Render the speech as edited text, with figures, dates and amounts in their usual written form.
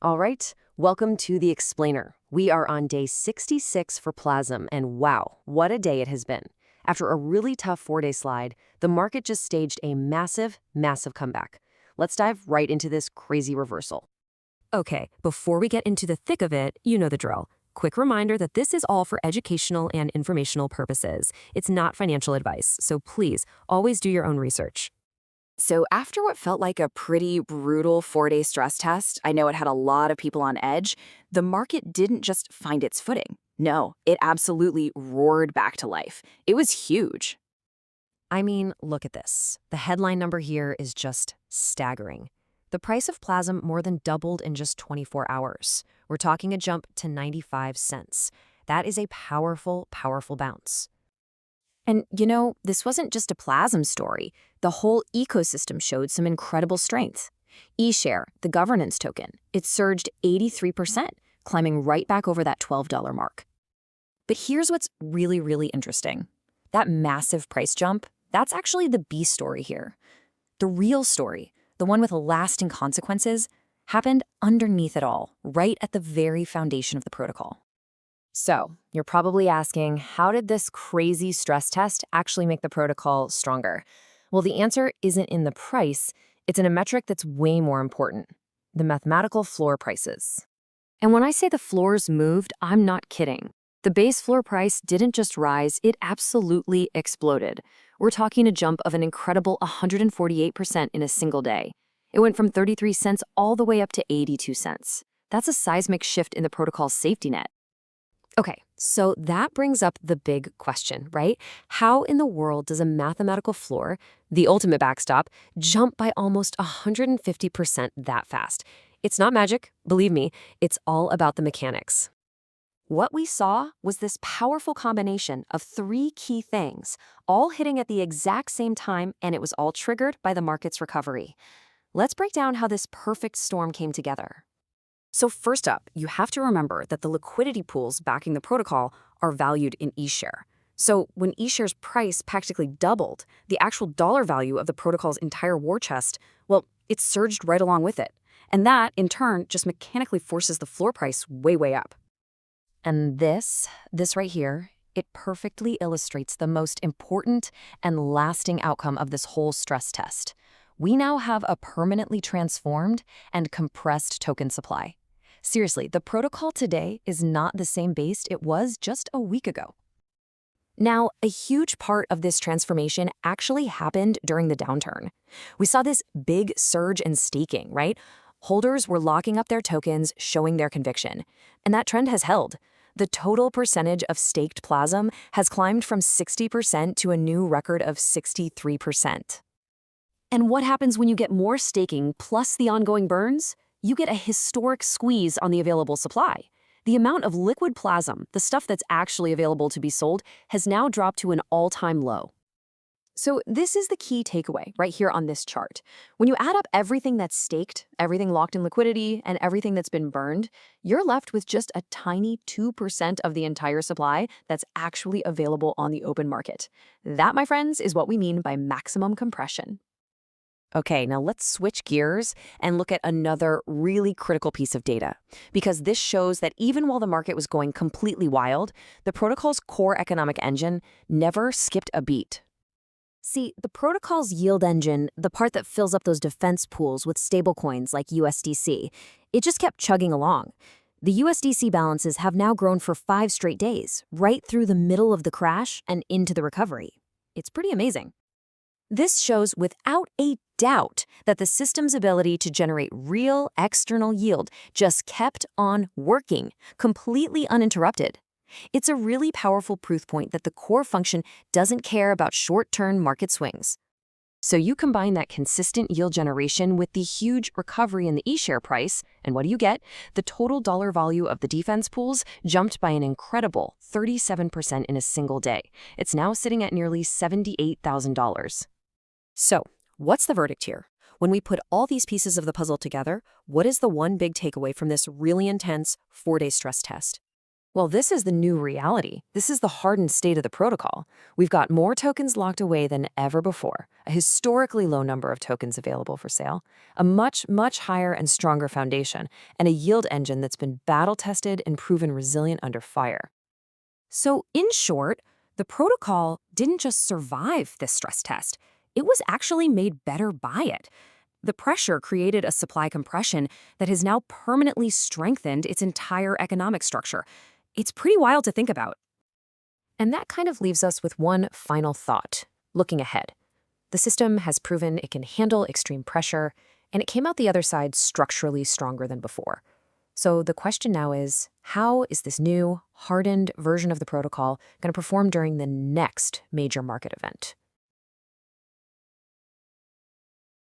All right, welcome to The Explainer. We are on day 66 for Plazm, and wow, what a day it has been. After a really tough 4-day slide, the market just staged a massive, massive comeback. Let's dive right into this crazy reversal. Okay, before we get into the thick of it, you know the drill. Quick reminder that this is all for educational and informational purposes. It's not financial advice, so please always do your own research. So after what felt like a pretty brutal 4-day stress test, I know it had a lot of people on edge, the market didn't just find its footing. No, it absolutely roared back to life. It was huge. I mean, look at this. The headline number here is just staggering. The price of Plazm more than doubled in just 24 hours. We're talking a jump to 95 cents. That is a powerful, powerful bounce. And this wasn't just a Plazm story. The whole ecosystem showed some incredible strength. EShare, the governance token, it surged 83%, climbing right back over that $12 mark. But here's what's really, really interesting. That massive price jump, that's actually the B story here. The real story, the one with lasting consequences, happened underneath it all, right at the very foundation of the protocol. So, you're probably asking, how did this crazy stress test actually make the protocol stronger? Well, the answer isn't in the price, it's in a metric that's way more important, the mathematical floor prices. And when I say the floors moved, I'm not kidding. The base floor price didn't just rise, it absolutely exploded. We're talking a jump of an incredible 148% in a single day. It went from 33 cents all the way up to 82 cents. That's a seismic shift in the protocol's safety net. Okay, so that brings up the big question, right? How in the world does a mathematical floor, the ultimate backstop, jump by almost 150% that fast? It's not magic, believe me, it's all about the mechanics. What we saw was this powerful combination of 3 key things, all hitting at the exact same time, and it was all triggered by the market's recovery. Let's break down how this perfect storm came together. So first up, you have to remember that the liquidity pools backing the protocol are valued in EShare. So when EShare's price practically doubled, the actual dollar value of the protocol's entire war chest, well, it surged right along with it. And that, in turn, just mechanically forces the floor price way, way up. And this right here, it perfectly illustrates the most important and lasting outcome of this whole stress test. We now have a permanently transformed and compressed token supply. Seriously, the protocol today is not the same base it was just a week ago. Now, a huge part of this transformation actually happened during the downturn. We saw this big surge in staking, right? Holders were locking up their tokens, showing their conviction. And that trend has held. The total percentage of staked Plazm has climbed from 60% to a new record of 63%. And what happens when you get more staking plus the ongoing burns? You get a historic squeeze on the available supply. The amount of liquid Plazm, the stuff that's actually available to be sold, has now dropped to an all-time low. So this is the key takeaway right here on this chart. When you add up everything that's staked, everything locked in liquidity, and everything that's been burned, you're left with just a tiny 2% of the entire supply that's actually available on the open market. That, my friends, is what we mean by maximum compression. Okay, now let's switch gears and look at another really critical piece of data, because this shows that even while the market was going completely wild, the protocol's core economic engine never skipped a beat. See, the protocol's yield engine, the part that fills up those defense pools with stablecoins like USDC, it just kept chugging along. The USDC balances have now grown for 5 straight days, right through the middle of the crash and into the recovery. It's pretty amazing. This shows without a doubt that the system's ability to generate real external yield just kept on working, completely uninterrupted. It's a really powerful proof point that the core function doesn't care about short-term market swings. So you combine that consistent yield generation with the huge recovery in the EShare price, and what do you get? The total dollar value of the defense pools jumped by an incredible 37% in a single day. It's now sitting at nearly $78,000. So, what's the verdict here? When we put all these pieces of the puzzle together, what is the one big takeaway from this really intense 4-day stress test? Well, this is the new reality. This is the hardened state of the protocol. We've got more tokens locked away than ever before, a historically low number of tokens available for sale, a much, much higher and stronger foundation, and a yield engine that's been battle-tested and proven resilient under fire. So, in short, the protocol didn't just survive this stress test, it was actually made better by it. The pressure created a supply compression that has now permanently strengthened its entire economic structure. It's pretty wild to think about. And that kind of leaves us with one final thought, looking ahead. The system has proven it can handle extreme pressure, and it came out the other side structurally stronger than before. So the question now is, how is this new, hardened version of the protocol going to perform during the next major market event?